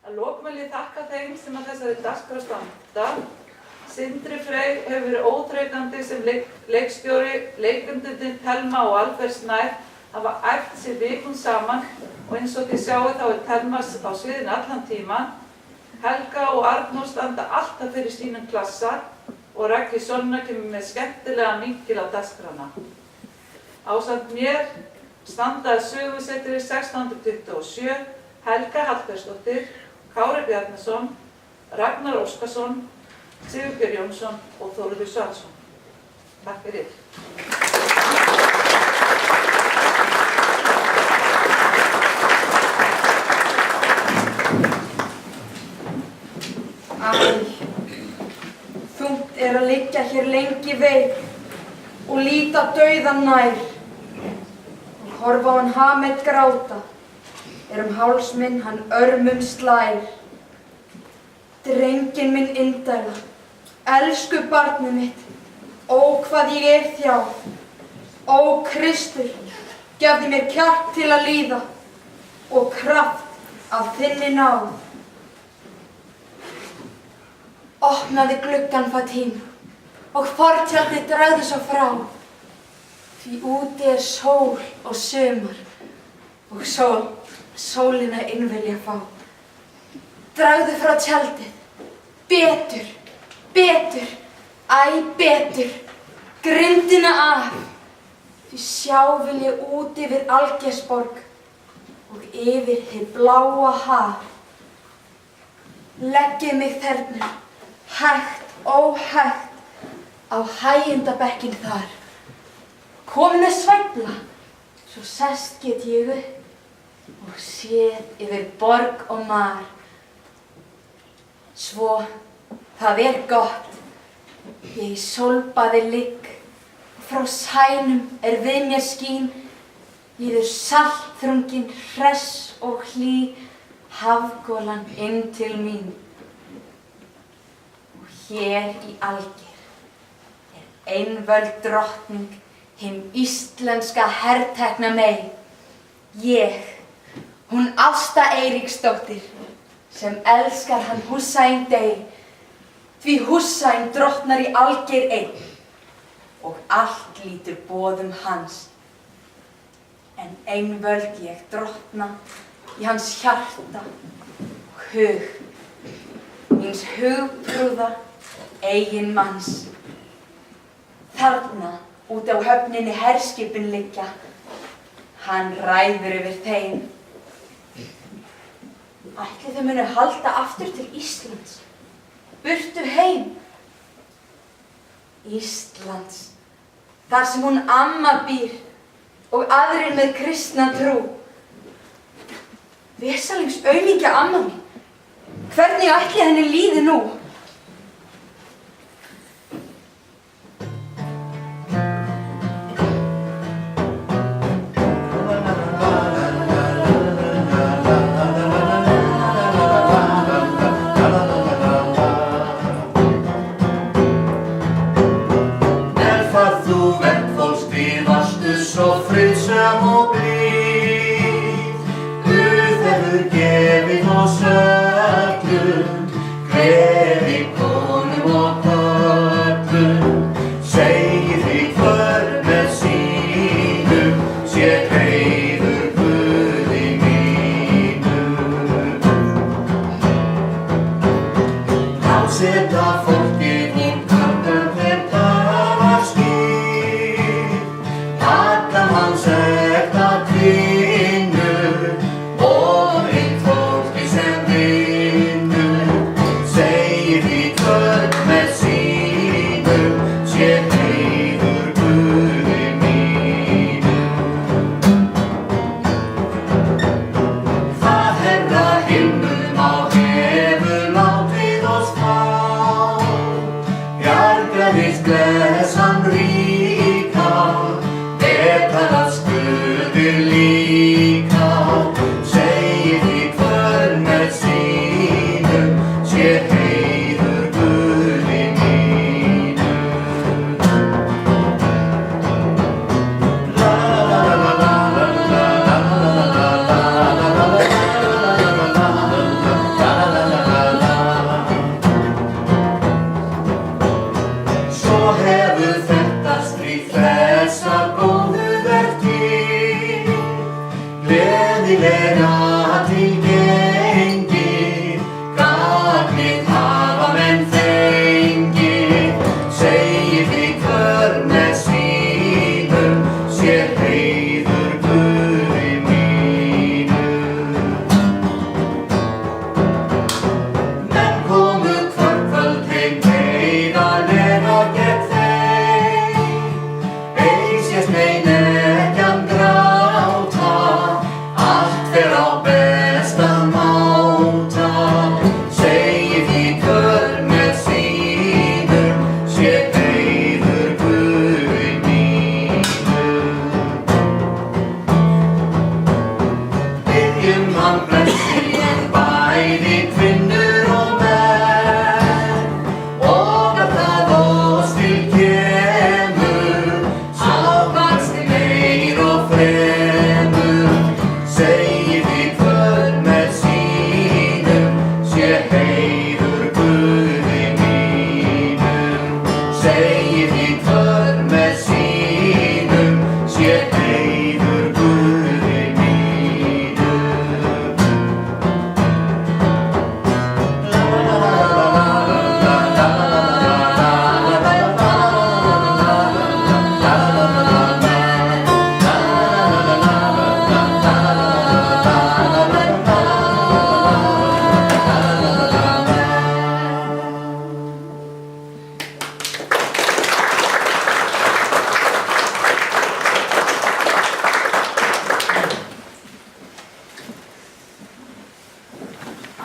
Að lokum vil ég þakka þeim sem að þessari dagskrá standa. Sindri Freyr hefur verið óþreytandi sem leikstjóri, leikmyndundin Thelma og Albert Snær hafa æft sig vikum saman og eins og þið sjáu þá Thelma á sviðinu allan tíman. Helga og Arnór standa alltaf fyrir sínum klassa og Raggi Sonna kemur með skemmtilega minkil á dagskrána. Ásamt mér standaði sögusetri 1627 Helga Hallbergsdóttir, Kári Bjarnason, Ragnar Óskarsson, Sigurbjörn Jónsson og Þórður Svalsson. Takk fyrir. Æ, þungt að liggja hér lengi veik og líta dauðan nær og horfa á hann Hamed gráta háls minn hann örmum slær. Drenginn minn indæla, elsku barnið mitt, ó hvað ég þjáð, ó Kristur, gefðu mér kjark til að líða og kraft af þinni náð. Opnaði gluggann Fatíma og fortjaldið dragði svo frá, því úti sól og sumar og sólina inn vil ég fá. Dragðu frá tjaldið, betur, betur, æ betur, grindina af, því sjá vil ég út yfir Algeirsborg og yfir hið bláa haf. Leggið mig þernur, hægt, óhægt, á hægindabekkin þar. Komið með sveifla, svo sest get ég upp og séð yfir borg og mar. Svo, það gott, ég í sólbaði ligg og frá sænum við mér skín, líður saltþrungin, hress og hlý, hafgolan inn til mín. Og hér í Algeir einvöld drottning, hin íslenska hertekna mey. Ég, hún Ásta Eiríksdóttir, sem elskar hann Húsæn dey, því Húsæn drottnar í Algeir einn og allt lítur boðum hans. En einvöld ég drottna í hans hjarta og hug, míns hugprúða eigin manns. Þarna út á höfninni herskipin liggja, hann ræður yfir þeim. Ætli þau munu halda aftur til Íslands, burtu heim. Íslands, þar sem hún amma býr og aðrir með kristna trú. Vesalings aumingja amma mín, hvernig ætli henni líði nú? Kvinnu og eitt fólki sem við besta máta, segir því hver með sínum sé heiður Guði mínum. Biðjum hann blessi bæði kvinnur og menn, og að það oss til kemur, sá vaxti meir og fremur, segir því hver með sínum sé heiður Guði mínum, segir því hver með sínum sé heiður Guði mínum.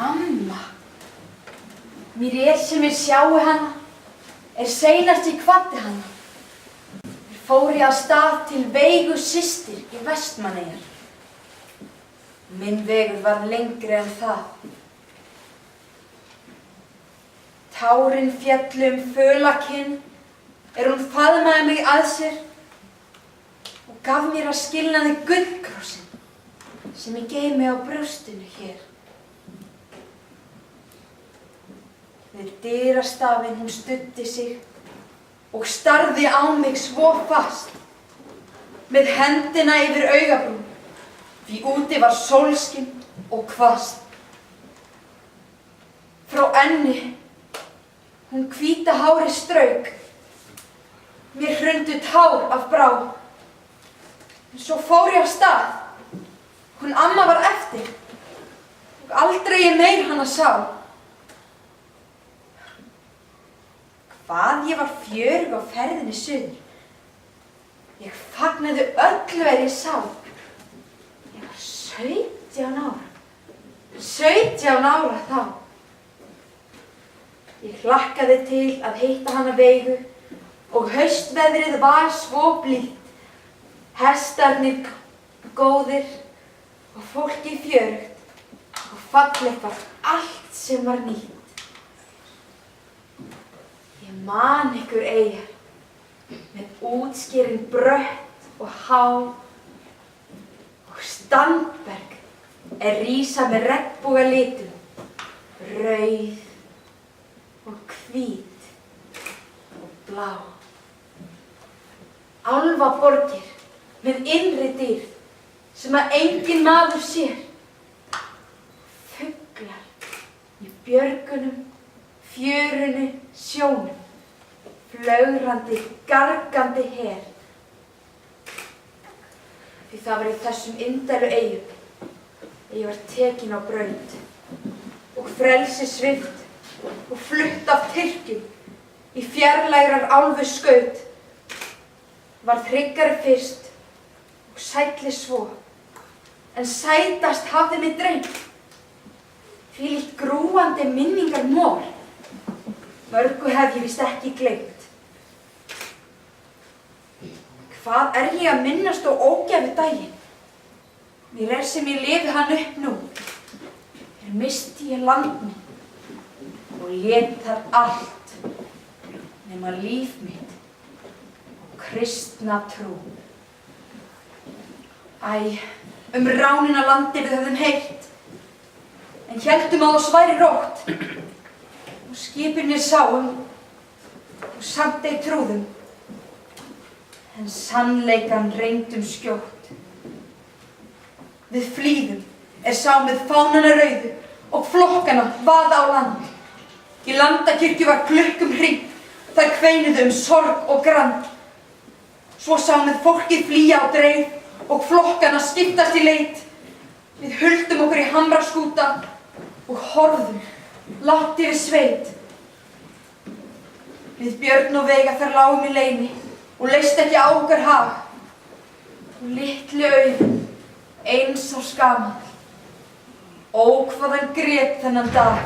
Amma, mér sem ég sjái hana, seinast ég kvaddi hana. Fór ég af stað til Veigu systir í Vestmannaeyjar. Minn vegur var lengri en það. Tárin féllu föla kinn, hún faðmaði mig að sér og gaf mér að skilnaði gullkrossinn sem ég geymi á brjóstinu hér. Við dyrastafinn hún studdi sig og starði á mig svo fast, með hendina yfir augabrún, því úti var sólskin og hvasst. Frá enni hún hvíta hári strauk, mér hrundu tár af brá. Svo fór ég af stað, hún amma var eftir og aldrei ég meir hana sá. Hvað ég var fjörug á ferðinni suður. Ég fagnaði öllu ég sá. Ég var 17 ára. 17 ára þá. Ég hlakkaði til að hitta hana Veigu og haustveðrið var svo blítt. Hestarnir góðir og fólki fjörugt og fallegt var allt sem var nýtt. Ég man ykkur eyjar með útskerin brött og há og standberg rísa með regnboga litum, rauð og hvít og blá. Álfaborgir með innri dýrð sem að enginn maður sér. Fuglar í björgunum, fjörunni, sjónum, flögrandi, gargandi her. Því það var í þessum indælu eyjum ég var tekin á braut og frelsi svipt og flutt af Tyrkjum í fjarlægrar álfu skaut. Var hryggari fyrst og sælli svo, en sætast hafði mig dreymt. Þvílíkt grúandi minningar mor, mörgu hef ég víst ekki gleymt. Hvað ég að minnast á ógæfu daginn? Mér sem ég lifi hann upp nú, misti ég land mitt og lét þar allt nema líf mitt og kristna trú. Æ, ránina landi við höfðum heyrt, en héldum að oss væri rótt og skipin sáum og samt ei trúðum, en sannleikan reyndum skjótt. Við flýðum sáum við fánana rauðu og flokkana vaða á land. Í landakirkju var klukkum hringt, þær kveinuðu sorg og grann. Svo sáum við fólkið flýja á dreif og flokkana skiptast í leit. Við huldum okkur í hamraskúta og horfðum lágt yfir sveit. Við Björn og Veiga þar lágum í leyni og leist ekki á okkar hag. Og litlu augun, eins og skamall, Ó, hvað hann grét þennan dag.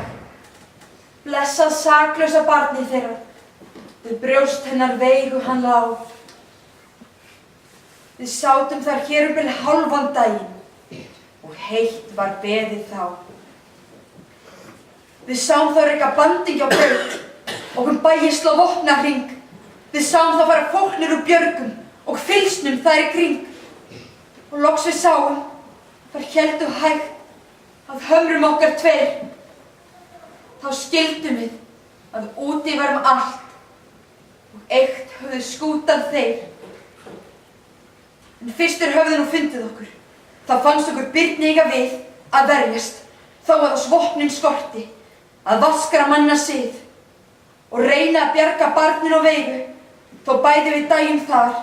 Blessað saklausa barnið þeirra, við brjóst hennar Veigu hann lá. Við sátum þar hér bil hálfan daginn og heitt var beðið þá. Við sáum þá reka banding á braut og bæi slá vopnahring. Við sáum þá fara fólknir úr björgum og fylgsnum þær í kring. Og loks við sáum, þar héldu hægt að hömrum okkar tveir. Þá skildum við að úti varum allt og eitt höfðu skútan þeir. En fyrstur höfðu nú fundið okkur. Þá fannst okkur byrni eiga við að verjast, þó að oss vopnin skorti, að vaskra manna sið og reyna að bjarga barnin og Veigu, þó bæði við daginn þar.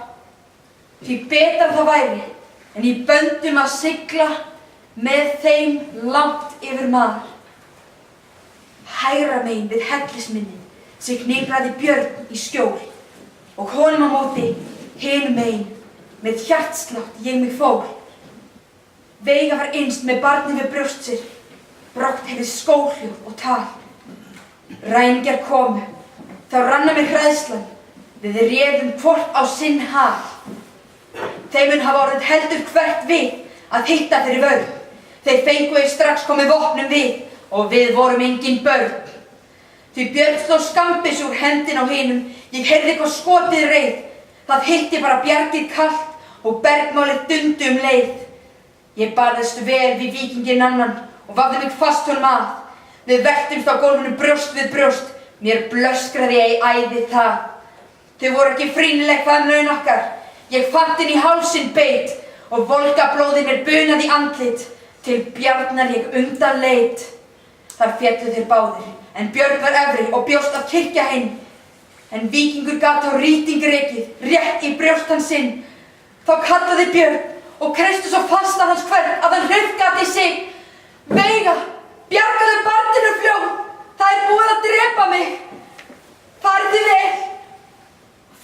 Því betra það væri en í böndum að sigla með þeim langt yfir maður. Hægra megin við hellisminnin sig hnipraði Björn í skjól og honum á móti hinum megin með hjartslátt ég mig fól. Veiga var innst með barnið við brjóst sér, brátt heyrði skóhljóð og tal. Ræningjar komu, þá rann að mér hræðslan, við réðum hvort á sinn hal. Þeim mun hafa orðið heldur hvert við að hitta þeirri vörn. Þeir fengu ei strax komið vopnum við og við vorum engin börn. Því Björn sló skambis úr hendin á hinum, ég heyrði hvað skotið reið. Það hitti bara bjargið kalt og bergmálið dundi leið. Ég barðist vel við víkinginn annan og vafði mig fast honum að. Við veltumst á gólfinu brjóst við brjóst, mér blöskraði ei æði það. Þau voru ekki frýnileg hvað laun okkar. Ég fatt inn í hálsinn beit og volgablóðið mér bunaði í andlit. Til Bjarnar ég undan leit. Þar féllu þeir báðir, en Björn var efri og bjóst af kirkja hinn. En víkingur gat á rýting rekið, rétt í brjóst hans sinn. Þá kallaði Björn og kreisti svo fast að hans hvern að hann hrufgati sig. Veiga, bjargaðu barninu fljótt, það er búið að drepa mig. Farið þið vel.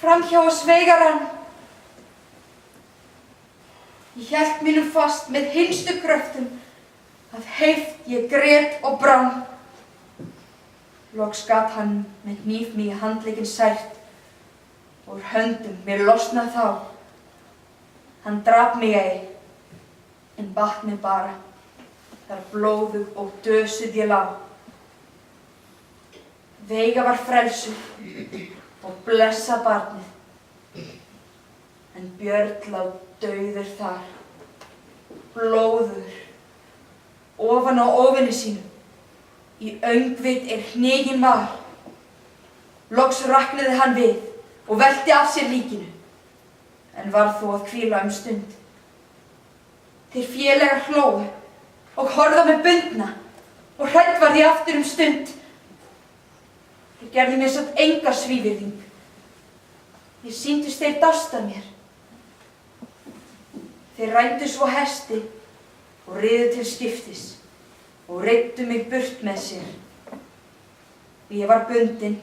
Framhjá oss veigar hann. Ég hélt mínum fast með hinstu kröftum, að heift ég grét og brann. Loks gat hann með hníf mig í handlegginn sært, og úr höndum mér losnað þá. Hann drap mig ei, en batt mig bara, þar blóðug og dösuð ég lá. Veiga var frelsuð og blessað barnið, en Björn lá dauður þar, blóður, ofan á ofinni sínum, í öngvit hniginn var. Loks raknaði hann við og velti af sér líkinu, en varð þó að hvíla stund. Þeir félagar hlógu og horfðu á mig bundna og hrædd varð ég aftur stund. Þeir gerðu mér samt enga svívirðing. Ég sýndist þeir dást mér. Þeir rændu svo hesti og riðu til skiptis og reiddu mig burt með sér. Ég var bundin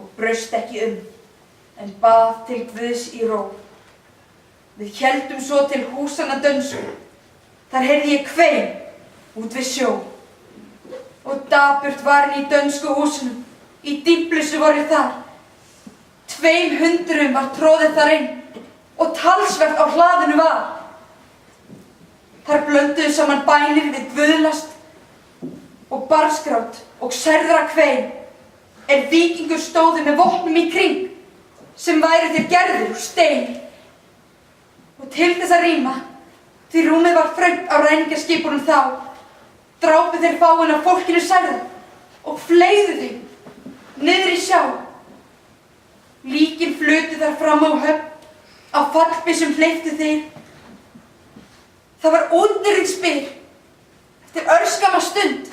og braust ekki en bað til Guðs í ró. Við héldum svo til húsanna dönsku. Þar heyrði ég kvein út við sjó. Og dapurt var hann í dönsku húsunum, í dýflissu voru þar. 200 var tróðið þar inn og talsvert á hlaðinu var. Þar blönduðu saman bænir við guðlast og barnsgrát og særðra kvein, víkingur stóðu með vopnum í kring, sem væru þeir gerðir úr stein. Og til þess að rýma, því rúmið var þröngt á ræningjaskipunum þá, drápu þeir fáin af fólkinu særða og fleygðu þeim niður í sjá. Líkin flutu þar fram á höfn, á fallbyssum hleyptu þeir. Það var útnyrðingsbyr eftir örskamma stund.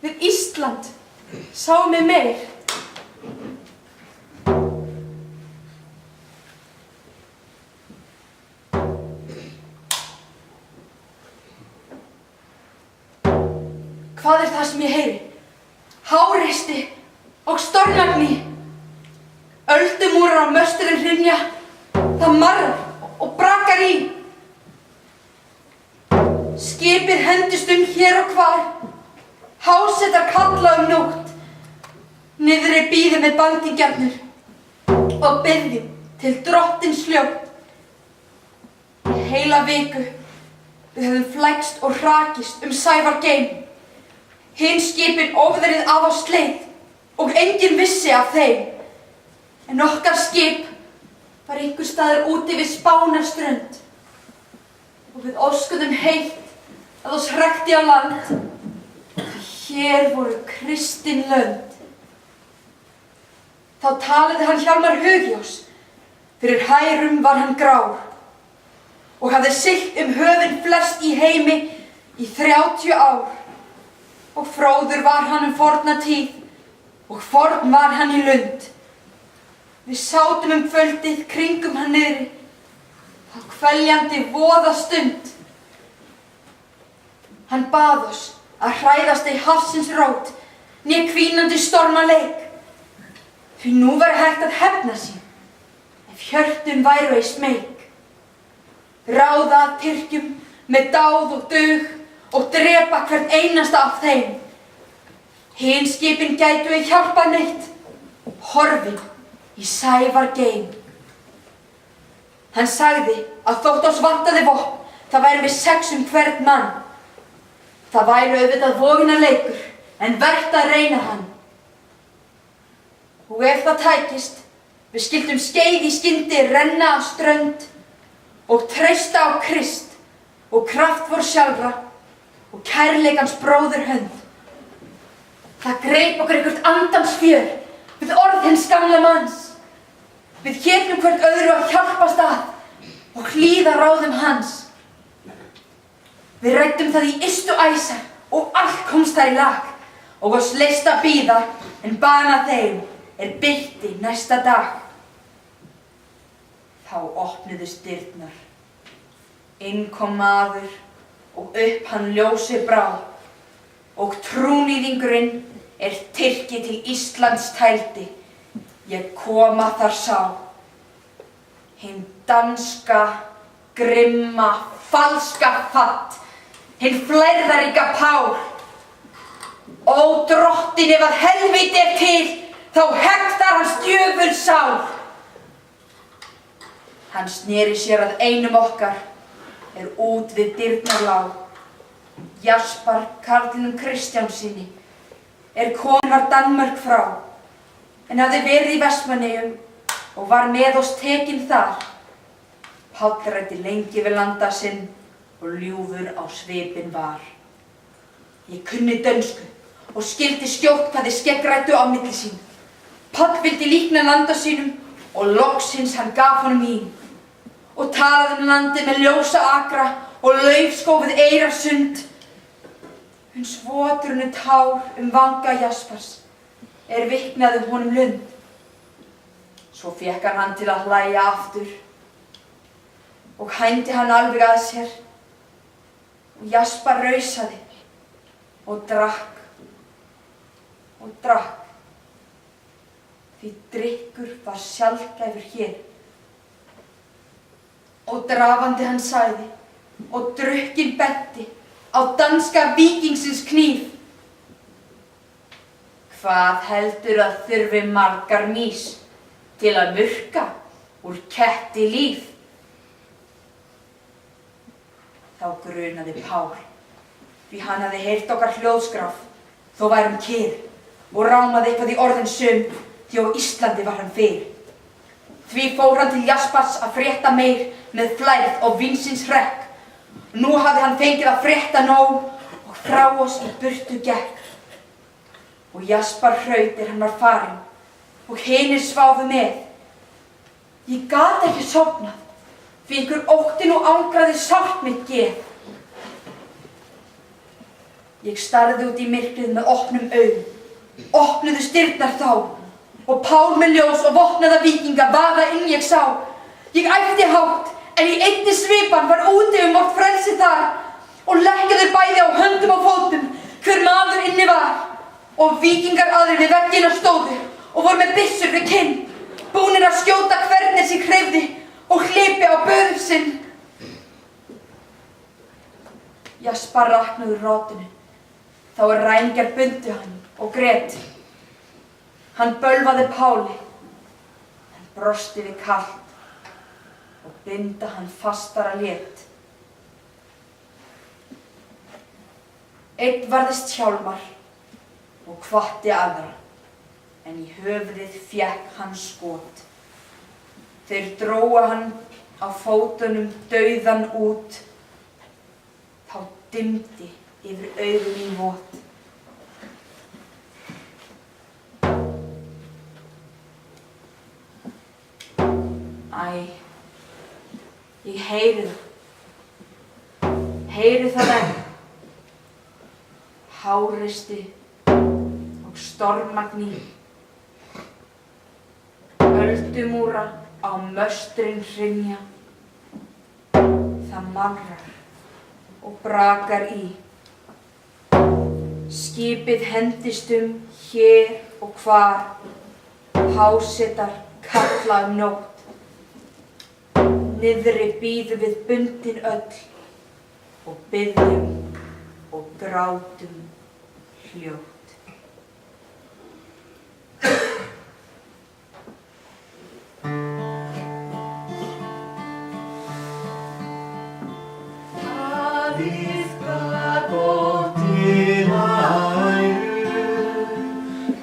Við Ísland sáum við meir. Hvað er það sem ég heyri? Háreysti og stormagni. Öldumúrar á mösturinn hrynja. Það marrar og brakar í. Skipið hendist hér og hvar Hásetar kalla nótt, niðri bíðum við bandingjarnir og biðjum til drottins hljótt. Heila viku við höfum flækst og hrakist Sævargeim. Hin skipin ofðrið af á sleið og enginn vissi af þeim. En okkar skip var einhver staðar úti við Spánarströnd og við óskuðum heitt að oss hrækti á land. Hér voru kristin lönd. Þá talaði hann Hjálmar Hugjós, fyrir hærum var hann grár og hafði siglt höfin flest í heimi í 30 ár. Og fróður var hann forna tíð og forn var hann í lund. Við sátum kvöldið kringum hann niðri, þá kveljandi voða stund. Hann bað oss að hræðast ei hafsins rót, né hvínandi storma leik. Því nú væri hægt að hefna sín, ef hjörtum væru ei smeyk. Ráða Tyrkjum með dáð og dug og drepa hvern einasta af þeim. Hin skipin gætu ei hjálpa neitt, horfin í Sævargeim. Hann sagði að þótt oss vantaði vopn, það væri við 6 hvern mann. Það væri auðvitað voginarleikur, en vert að reyna hann. Og ef það tækist, við skildum skeið í skyndi renna á strönd og treysta á Krist og kraft vor sjálfra og kærleikans bróður hönd. Það greip okkur eitthvert andans fjör við orð hins gamla manns. Við hétum hvert öðru að hjálpast að og hlýða ráðum hans. Við ræddum það í ystu æsar og allt komst þar í lag og oss leist að bíða en bana þeim birti næsta dag. Þá opnuðust dyrnar. Inn kom maður og upp hann ljósi brá og trúnýðingurinn Tyrki til Íslands tældi. Ég koma þar sá. Hinn danska, grimma, falska fatt, hinn flærðaríka Pál. Ó drottin, ef að helvíti til, þá hegðar hans djöful sál. Hann sneri sér að einum okkar, út við dyrnar lá. Jaspar karlinum Kristjánssyni, kominn var Danmörk frá, en hafði verið í Vestmannaeyjum og var með oss tekinn þar. Páll ræddi lengi við landa sinn og ljúfur á svipinn var. Ég kunni dönsku og skildi skjótt hvað þið skeggræddu á milli sín. Páll vildi líkna landa sínum og loksins hann gaf honum ín og talaði landið með ljósa akra og laufskófið Eyrarsund. Uns votrunu tár vanga Jaspars viknaði honum lund. Svo fékk hann til að hlæja aftur og hændi hann alveg að sér og Jaspar rausaði og drakk og drakk. Því drykkur var sjaldgæfur hér. Og drafandi hann sagði og drukkinn benti á danska víkingsins kníf. Hvað heldur að þurfi margar mýs til að murka úr ketti líf? Þá grunaði Pál, því hann hafði heyrt okkar hljóðskraf, þó værum kyrr, og rámaði eitthvað í orðin sum, því á Íslandi var hann fyrr. Því fór hann til Jaspars að frétta meir með flærð og vínsins hrekk. Nú hafði hann fengið að frétta nóg og frá oss í burtu gekk. Og Jaspar hraut hann var farinn og hinir sváfu með. Ég gat ekki sofnað, því einhver óttinn og angraði sárt mitt geð. Ég starði út í myrkrið með opnum augum. Opnuðust dyrnar þá og Pál með ljós og vopnaða víkinga vaða inn ég sá. Ég æpti hátt, en í einni svipan var úti vort frelsi þar og leggjaðu bæði á höndum og fótum hver maður inni var. Og víkingar aðrir við veggina stóðu og voru með byssur við kinn, búnir að skjóta hvern sig hreyfði og hlipi á böðum sinn. Jaspar raknaði úr rotinu. Þá þá ræningjar bundu hann og grétu. Hann bölvaði Páli, en brosti við kalt og binda hann fastara lét. Einn varðist Hjálmar og hvatti aðra, en í höfuðið fékk hann skot. Þeir drógu hann á fótunum dauðan út, þá dimmdi yfir augu mín vot. Æ, ég heyri það enn, háreisti og stormagni, öldumúra á möstrin hrynja, það marrar og brakar í. Skipið hendist hér og hvar, hásetar kalla nótt. Niðri bíðum við bundin öll og biðjum og grátum hljótt. Að iðka gott til æru,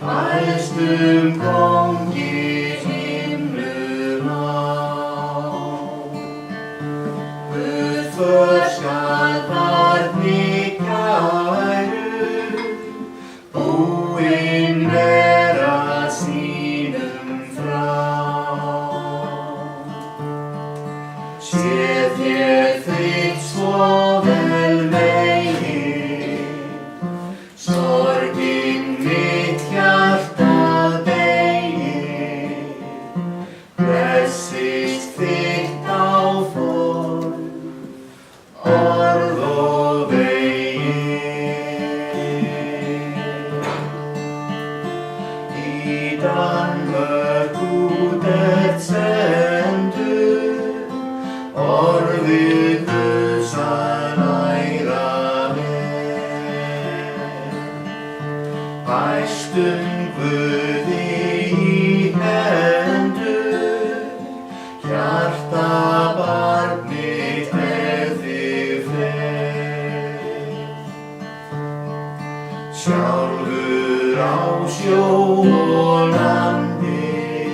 æðstum kongi skal barni kæru, búinn vera sínum frá. Sé þér fritt svo vel megi, sorgin mitt hjartað begi, blessist þitt áform, orð og vegir. Í Danmörk út sendur, orðið Guðs að læra vel. Bæstum Guði í hendur, hjarta barn mitt sjálfur á sjó og landi,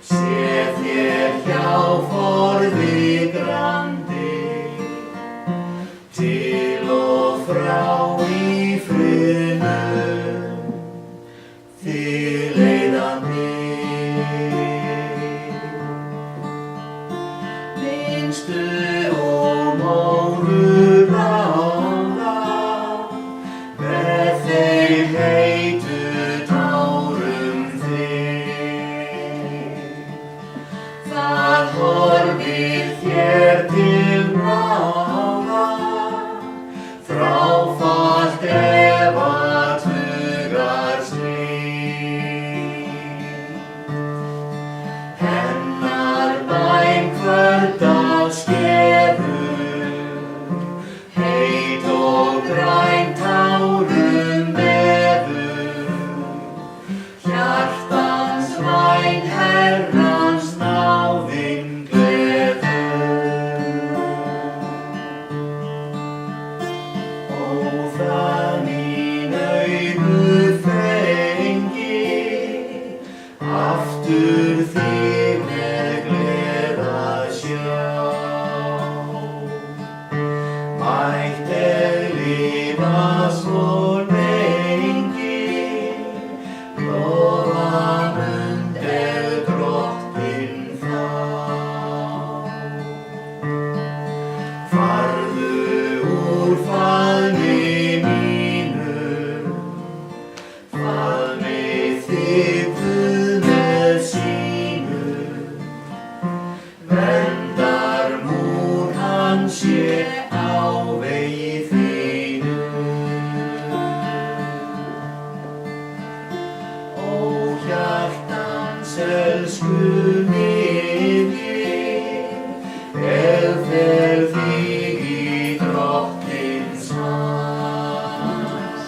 sé þér hjá forði grandi, til og frá í friðnum, þig leiðandi. Minnstu og móður þeir heitu tárum þig. Það horfir þér til náða, fráfalt ef að tugar stríð. Hennar bæn kvöld á skeður, heit og græn tárum veður, hjartans væn Herrans náðin gleður. Ó, það mín augu fengi, aftur þig með gleða sjá. Mætt lifa svo lengi, lofa mund drottinn þá. Farðu úr faðmi mínum, faðmi þig Guð með sínum, verndarmúr hans sé á vegi þínum. Ó, hjartans elsku miðji, velferð þig í drottins hans.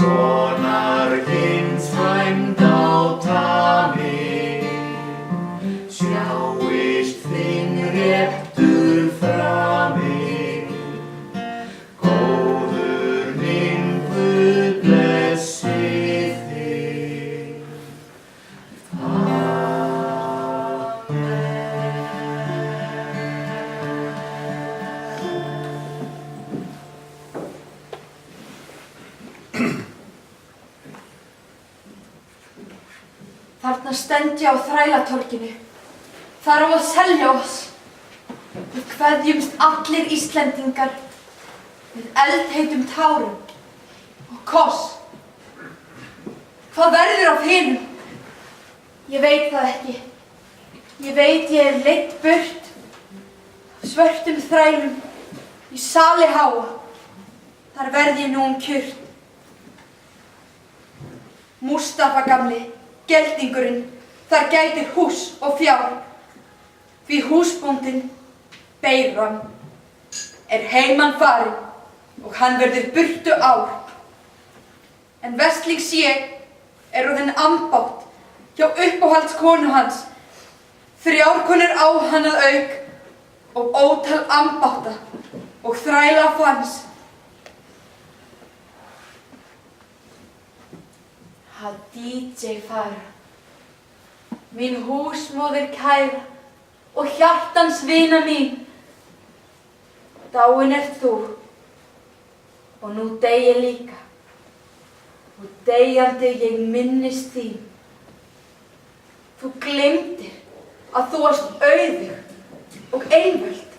sonar hins væmd á tami, sjáist þinn réttur frami. Góður minn Guð blessi þig. Þarna stend ég á Þrælatorginu. Þar á að selja oss. Við kveðjumst allir Íslendingar með eldheitum tárum og koss. Hvað verður af hinum? Ég veit það ekki. Ég veit ég er leidd burt af svörtum þrælum í sali háa. Þar verð ég nú kjurt. Mustafa gamli, geldingurinn, þar gætir hús og fjár. Því húsbóndinn, Beiram, er heiman farinn og hann verður burtu ár. En vestlings ég er orðinn ambátt hjá uppáhaldskonu hans. 3 konur á hann að auk og ótal ambátta og þræla fans. Hadíje fara, mín húsmóðir kæra og hjartans vina mín. Dáin ert þú og nú dey ég líka og deyjandi ég minnist þín. Þú gleymdir að þú varst auðug og einvöld,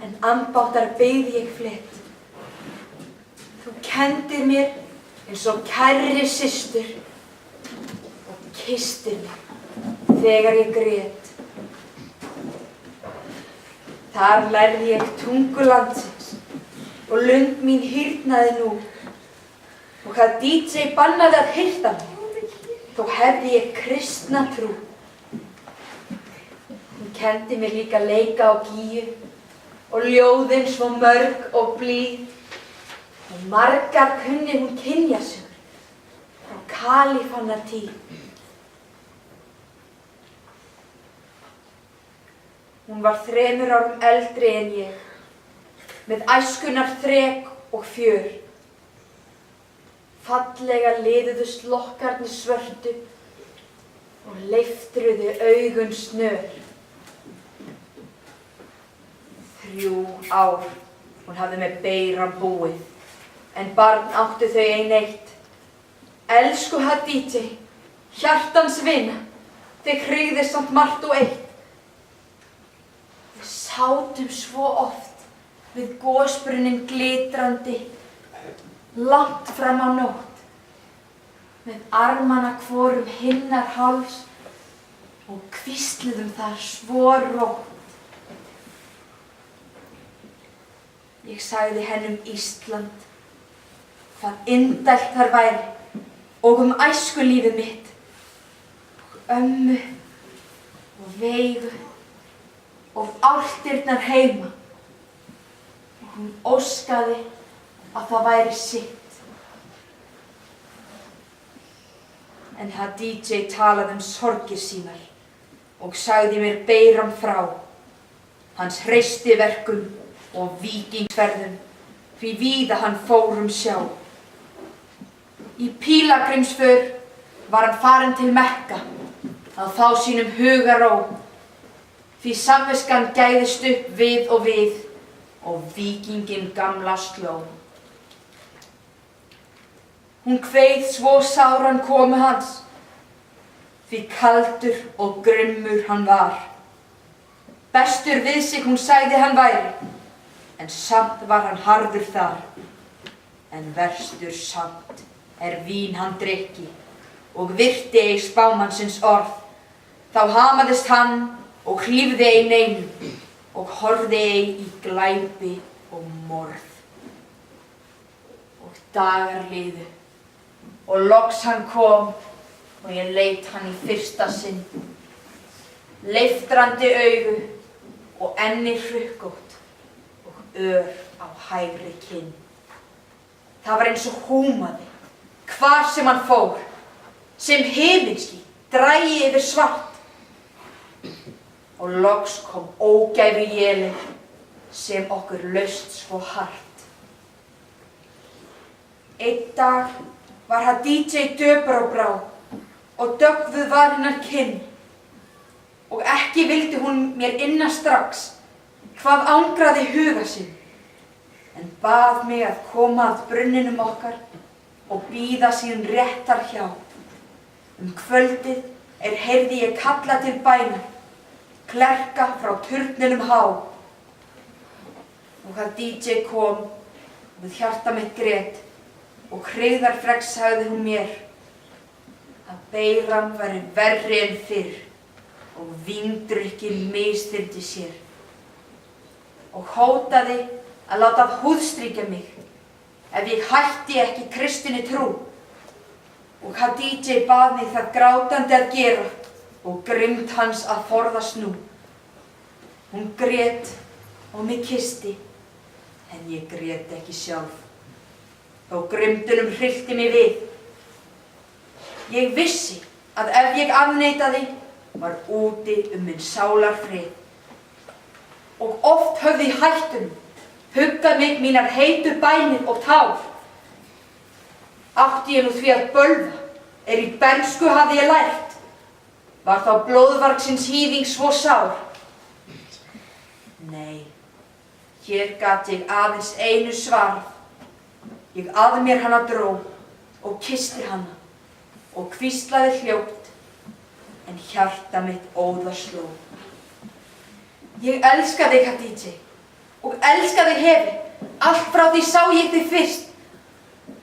en ambáttar byggði ég flytt. Þú kenndir mér eins og kærri systur og kystir mig þegar ég grét. Þar lærði ég tungu landsins og lund mín hýrnaði nú og Hadíje bannaði að hirta mig, þó hefði ég kristna trú. Hún kenndi mér líka leika á gíu og ljóðin svo mörg og blíð og margar kunni hún kynjasögur frá kalífanna tíð. Hún var 3 árum eldri en ég, með æskunnar þrek og fjör. Fallega liðuðust lokkarnir svörtu og leiftruðu augun snör. 3 ár hún hafði með Beiram búið, en barn áttu þau ein eitt. Elsku Hadíje, hjartans vina, þig hryggði samt margt og eitt. Við sátum svo oft við gosbrunninn glitrandi, langt fram á nótt, með armana hvorum hinnar háls og hvísluðum þar svo rótt. Ég sagði henni Ísland, hvað indælt þar væri, og æskulífið mitt, og ömmu og Veigu og álftirnar heima, og hún óskaði að það væri sitt. En Hadíje talaði sorgir sínar og sagði mér Beiram frá, hans hreistiverkum og víkingsferðum, því víða hann fór sjá. Í pílagrímsför var hann farinn til Mekka að fá sínum hugarró, því samviskan gæðist upp við og víkinginn gamla sló. Hún kveið svo sáran komu hans, því kaldur og grimmur hann var. Bestur við sig hún sagði hann væri, en samt var hann harður þar. En verstur samt vín hann drykki, og virti ei spámannsins orð. Þá hamaðist hann og hlífði ei neinum, og horfði ei í glæpi og morð. Og dagar liðu, og loks hann kom, og ég leit hann í fyrsta sinn. Leiftrandi augu og enni hrukkótt og ör á hægri kinn. Það var eins og húmaði hvar sem hann fór, sem himinský drægi yfir svart. Og loks kom ógæfu élin sem okkur laust svo hart. Einn dag var Hadídje döpur á brá og döggvuð var hennar kinn. Og ekki vildi hún mér inna strax, hvað angraði huga sinn, en bað mig að koma að brunninum okkar og bíða sín réttar hjá. Kvöldið heyrði ég kalla til bæna, klerka frá turninum há. Og Hadídje kom, við hjarta mitt grét, og hryggðarfregn sagði hún mér að Beiram væri verri en fyrr og víndrukkinn misþyrmdi sér og hótaði að láta húðstrýkja mig ef ég hætti ekki kristinni trú. Og Hadídje bað mig það grátandi að gera og grimmd hans að forðast nú. Hún grét og mig kyssti, en ég grét ekki sjálf, þó grimmdunum hryllti mig við. Ég vissi að ef ég afneitaði var úti minn sálarfrið. Og oft höfði hættunum huggað mig mínar heitu bænir og tár. Átti ég nú því að bölva, í bernsku hafði ég lært, var þá blóðvargsins hýðing svo sár. Nei, hér gat ég aðeins einu svarað. Ég að mér hana dró og kyssti hana og hvíslaði hljótt, en hjarta mitt óða sló. Ég elska þig, Hadídje, og elska þig hefi, allt frá því sá ég þig fyrst.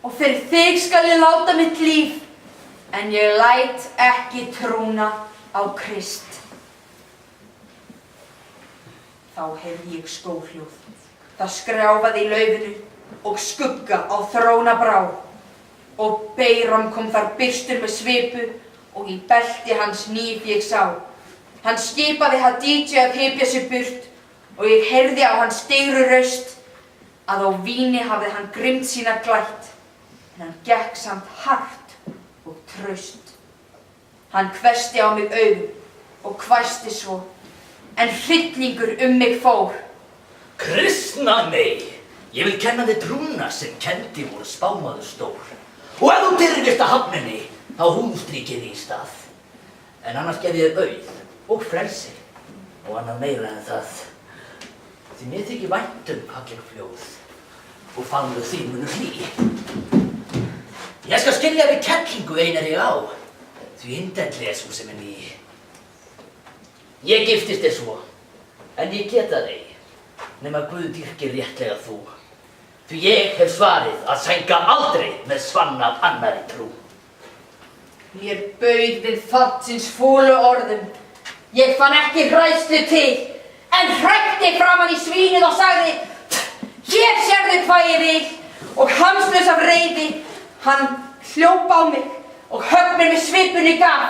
Og fyrir þig skal ég láta mitt líf, en ég læt ekki trúna á Krist. Þá heyrði ég skóhljóð, það skrjáfaði í laufinu og skugga á þróna brá. Og Beiram kom þar byrstur með svipu og í belti hans hníf ég sá. Hann skipaði Hadídje að hypja sig burt og ég heyrði á hans digru raust að á víni hafði hann grimmd sína glætt, en hann gekk samt hart og traust. Hann hvessti á mig augum og hvæsti svo, en hryllingur mig fór. Kristna mig, ég vil kenna þig trúna sem kendi voru spámaður stór. Og ef þú dirfist að hafninni, þá húðstrýkið í stað. En annars gef ég þér auð og frelsi og annað meira en það. Því mér þykir vænt falleg fljóð og faðmur þín munu hlý. Ég skal skilja við kellingu einar ég á, því indelli sú sem ný. Ég giftist þér svo, en ég geta þig, nema Guð dýrkir réttlega þú. Því ég hef svarið að sænga aldrei með svanna af annarri trú. Mér bauð við fattsins fúlu orðum. Ég fann ekki hræðslu til, en hrækti framan í svínið og sagði: Hér sérðu hvað ég vil, og hamslaus af reiði. Hann hljóp á mig og högg mér með svipunni gaf,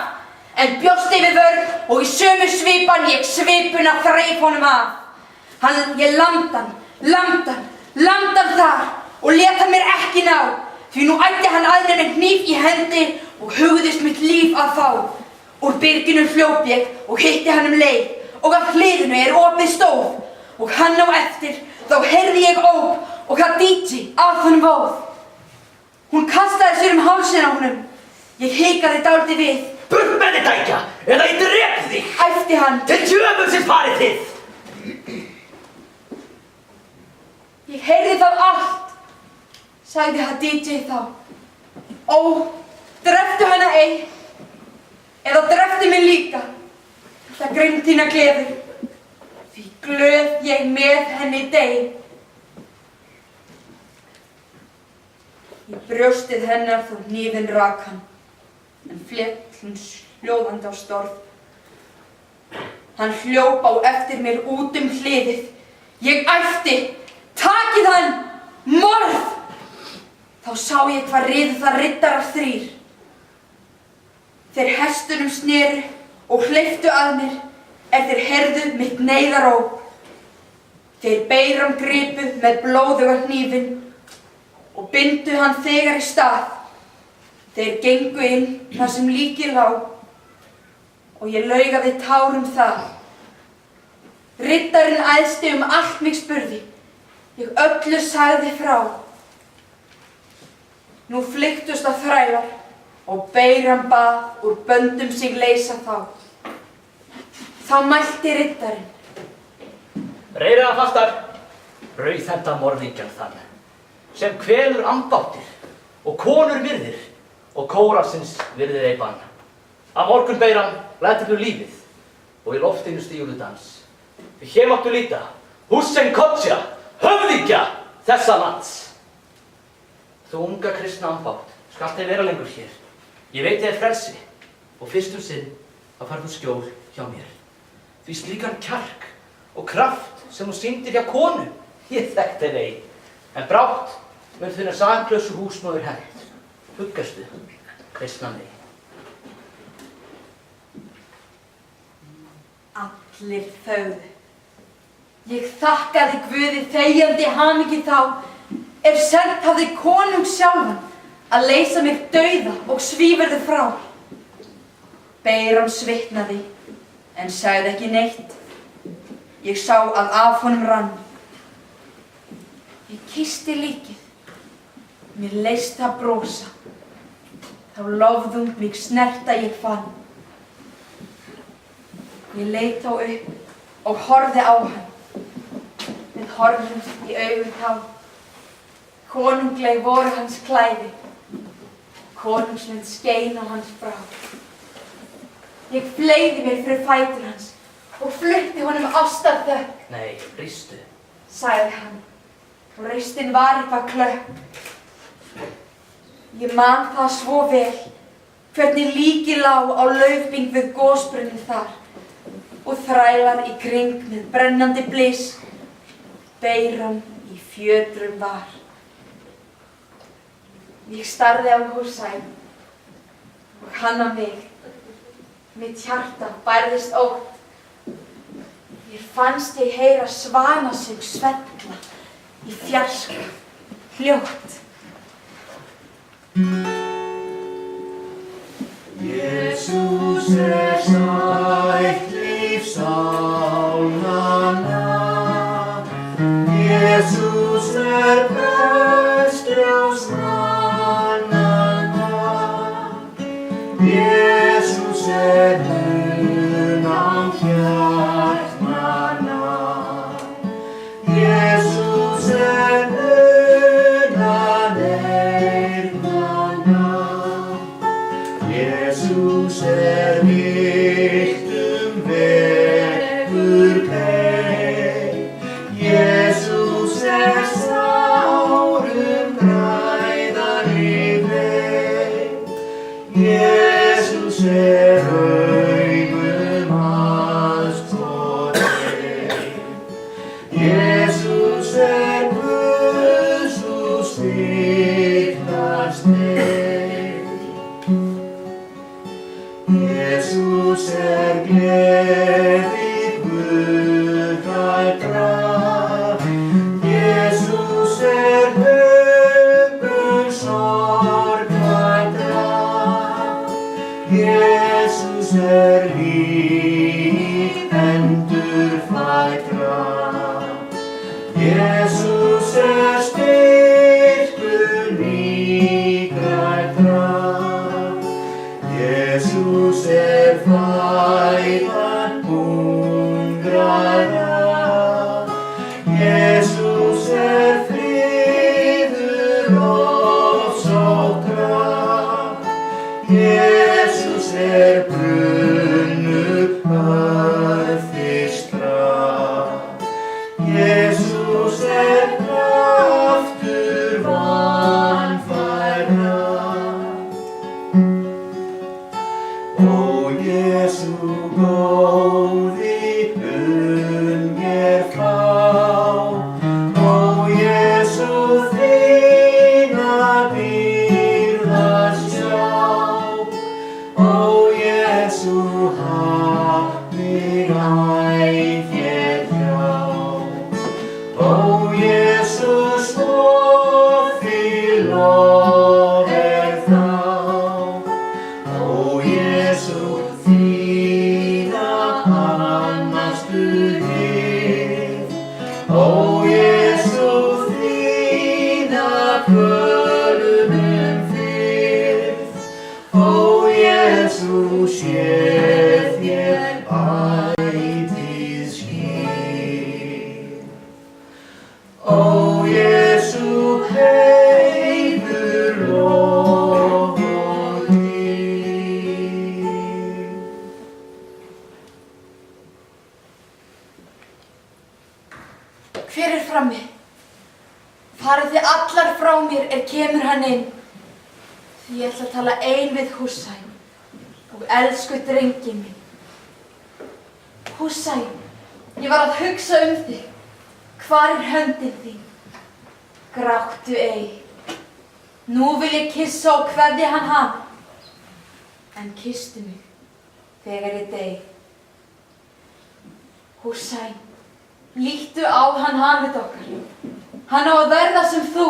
en bjóst yfir vörn og í sömu svipan ég svipuna þreif honum af. Ég lamdi hann þar og lét hann mér ekki ná, því nú ætti hann að mér með hníf í hendi og hugðist mitt líf að fá. Úr byrginu hljóp ég og hitti hann leið, og að hliðinu opið stóð, og hann á eftir, þá heyrði ég óp og Hadídje að honum vóð. Hún kastaði sér hálsinn á honum. Ég hikaði dálítið við. Burt með þig, dækja, eða ég drep þig! Æpti hann. Til djöfulsins farið þið! Ég heyrði það allt, sagði Hadídje þá. Ó, dreptu hana ei, eða dreptu mig líka, það grimmd þína gleði, því glöð ég með henni dey. Í brjóstið hennar þó hnífinn rak hann, en féll hún hljóðandi á storð. Hann hljóp á eftir mér út hliðið. Ég æpti: Takið hann! Morð! Þá sá ég hvað riðu það riddarar þrír. Þeir hestunum sneru og hleyptu að mér þeir heyrðu mitt neyðaróp. Þeir Beiram gripu með blóðuga hnífinn og bindu hann þegar í stað. Þeir gengu inn þar sem líkið lá og ég laugaði tárum þar. Riddarinn æðsti allt mig spurði, ég öllu sagði frá. Nú flykktust að þrælar og Beiram bað úr böndum sig leysa þá. Þá mælti riddarinn. Reyriða fastar, rauðhenta morðingjan þann, sem kvelur ambáttir og konur virðir og kórasins virðir ei bann. Að morgun Beiram lætur þú lífið og í loftinu stígur dans. Því hér máttu líta Hussein Kodja, höfðingja þessa lands. Þú unga kristna ambátt, skalt ei vera lengur hér. Ég veit þér frelsi og fyrst sinn að farðu skjól hjá mér. Því slíkan kjark og kraft sem þú sýndir hjá konu, ég þekkti ei. En brátt mun þinna saklausu húsmóður hent. Huggastu, kristna mey. Allir þögðu. Ég þakkaði Guði þegjandi hamingju þá, ef sent hafði konung sjálfan að leysa mig dauða og svífurðu frá. Beiram svitnaði, en sagði ekki neitt. Ég sá að af honum rann. Ég kyssti líkið. Mér leist það brosa. Þá lofðung mig snerta ég fann. Ég leit þá upp og horfði á hann. Við horfðumst í augun þá. Konungleg voru hans klæði. Konungsmynd skein á hans brá. Ég fleygði mér fyrir fætur hans og flutti honum ástarþökk. Nei, rístu, sagði hann, og ristin var eitthvað klökk. Ég man það svo vel, hvernig líkið lá á laufbing við gosbrunnin þar og þrælar í kring með brennandi blis, Beiram í fjötrum var. Ég starði á Hussein og hann á mig. Mitt hjarta bærðist ótt. Mér fannst ég heyra svanasöng svella í fjarska, hljótt. Jesús sætt lífsánanna, Jesús bestljós mannanna, Jesús unám hjartnanna, Jesús undan eyrnanna, Jesús viltum vegur bein, Jesús sárum bræðan í bein, Jesús augum aðstoðin, Jesús Guðs úr sviknastein, Jesús gleði guðræddra, Jesús höfum sorgræddra, Jesús líf endurfæddra, Jesús styrkur nýgræddra, Jesús fæðan hungraðra, Jesús friður ofsóttra, Jesús brunnur örþyrstra, Jesús kraftur vanfærra. Ó Jesú góði mér frá, ó Jesú þína dýrðar sjá, Jesús sé þér ætíð skil. Ó Jesú, heiður lof og dýrð. Hver er frammi? Farið þið allar frá mér kemur hann inn. Því ég ætla að tala ein við Húsæn og elsku drenginn minn. Húsæn, ég var að hugsa þig. Hvar er höndin þín? Gráttu ei. Nú vil ég kissa og kveðja hann. En kysstu mig þegar ég dey. Húsæn, líttu á hann Hamid okkar. Hann á að verða sem þú.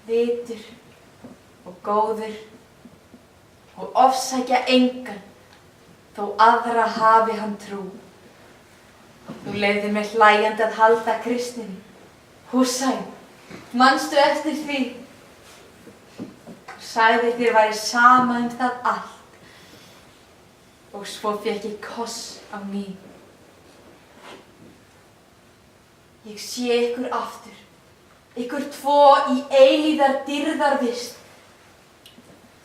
Vitur og góður og ofsækja engan, þó aðra hafi hann trú. Þú leyfðir mér hlæjandi að halda kristinni. Húsæn, manstu eftir því? Sagði þér væri sama það allt. Og svo fékk ég koss á ný. Ég sé ykkur aftur, ykkur tvo í eilíðar dýrðarvist.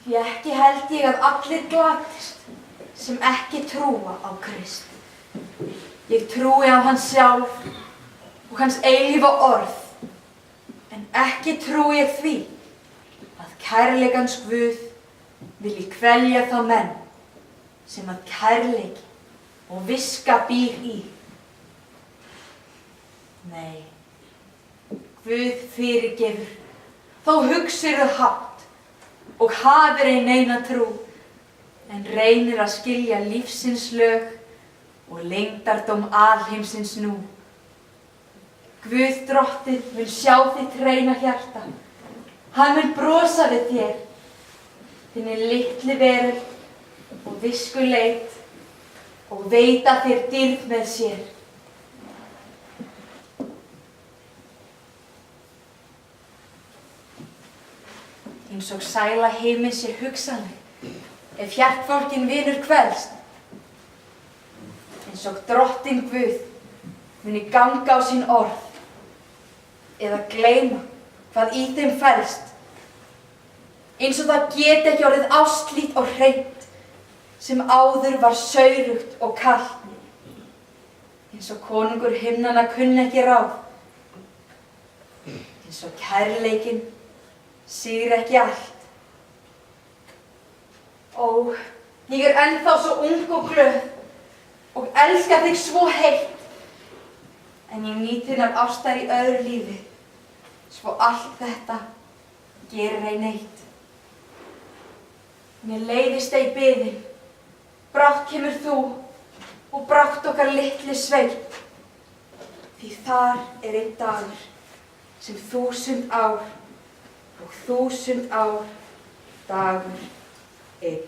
Því ekki held ég að allir glatist sem ekki trúa á Krist. Ég trúi á hann sjálf og hans eilífa orð, en ekki trúi ég því að kærleikans Guð vilji kvelja þá menn sem að kærleik og viska býr í. Nei, Guð fyrirgefur, þó hugsirðu hátt og hafir ei neina trú, en reynir að skilja lífsins lög og leyndardóm alheimsins nú. Guð drottinn mun sjá þitt hreina hjarta, hann mun brosa við þér, þinni litli veröld og visku leit og veita þér dýrð með sér. Eins og sæla heimins er hugsanleg, ef hjartfólkin vinur kvelst. Eins og drottinn Guð muni ganga á sín orð, eða gleyma hvað í þeim felst. Eins og það geti ekki orðið ástlít og hreint, sem áður var saurugt og kalt. Eins og konungur himnanna kunni ekki ráð. Eins og kærleikinn sigri ekki allt. Ó, ég er ennþá svo ung og glöð og elska þig svo heitt, en ég nýt þinnar ástar í öðru lífi, svo allt þetta gerir ei neitt. Mér leiðist ei biðin, brátt kemur þú og brátt okkar litli sveit, því þar er einn dagur sem 1000 ár og 1000 ár dagur einn.